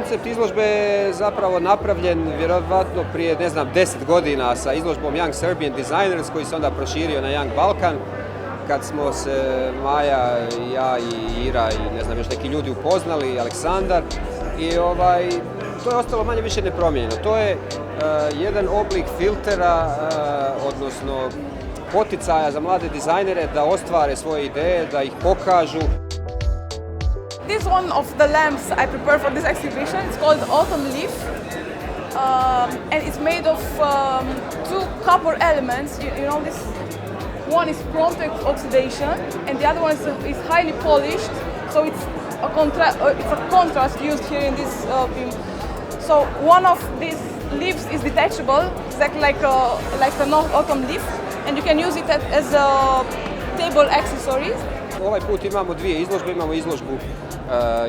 koncept izložbe je zapravo napravljen vjerovatno prije, 10 godina sa izložbom Young Serbian Designers koji se onda proširio na Young Balkan. Kad smo se Maja, ja i Ira i još neki ljudi upoznali, Aleksandar, i to je ostalo manje više nepromijenjeno. To je jedan oblik filtera, odnosno poticaja za mlade dizajnere da ostvare svoje ideje, da ih pokažu. This is one of the lamps I prepared for this exhibition. It's called Autumn Leaf, and it's made of two copper elements. You know, this one is prone to oxidation, and the other one is highly polished. So it's a contrast used here in this film. So one of these leaves is detachable, exactly like an autumn leaf, and you can use it as a table accessories. Ovaj put imamo dvije izložbe, imamo izložbu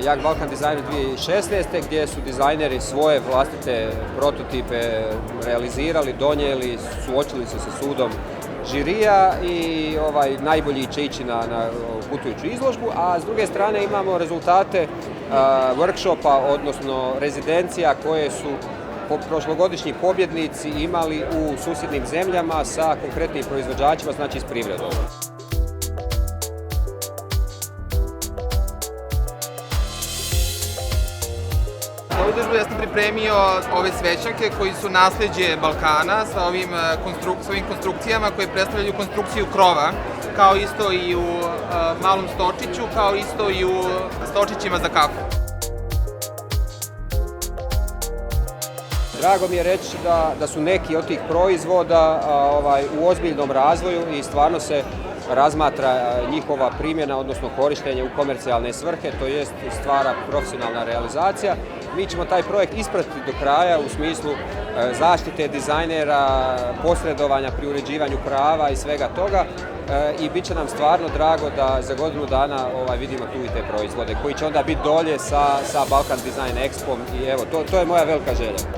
Young Balkan Designer 2016. gdje su dizajneri svoje vlastite prototipe realizirali, donijeli, suočili se sa sudom žirija i najbolji će ići na putujuću izložbu, a s druge strane imamo rezultate workshopa, odnosno rezidencija koje su prošlogodišnji pobjednici imali u susjednim zemljama sa konkretnim proizvođačima, znači s privredom. Za izložbu ja sam pripremio ove svećanke koji su nasljeđe Balkana sa ovim konstrukcijama koje predstavljaju konstrukciju krova, kao isto i u malom stočiću, kao isto i u stočićima za kafu. Drago mi je reći da su neki od tih proizvoda u ozbiljnom razvoju i stvarno se razmatra njihova primjena, odnosno korištenje u komercijalne svrhe, to jest stvara profesionalna realizacija. Mi ćemo taj projekt ispratiti do kraja u smislu zaštite dizajnera, posredovanja pri uređivanju prava i svega toga i bit će nam stvarno drago da za godinu dana vidimo tu i te proizvode koji će onda biti dolje sa Balkan Design Expom i evo, to je moja velika želja.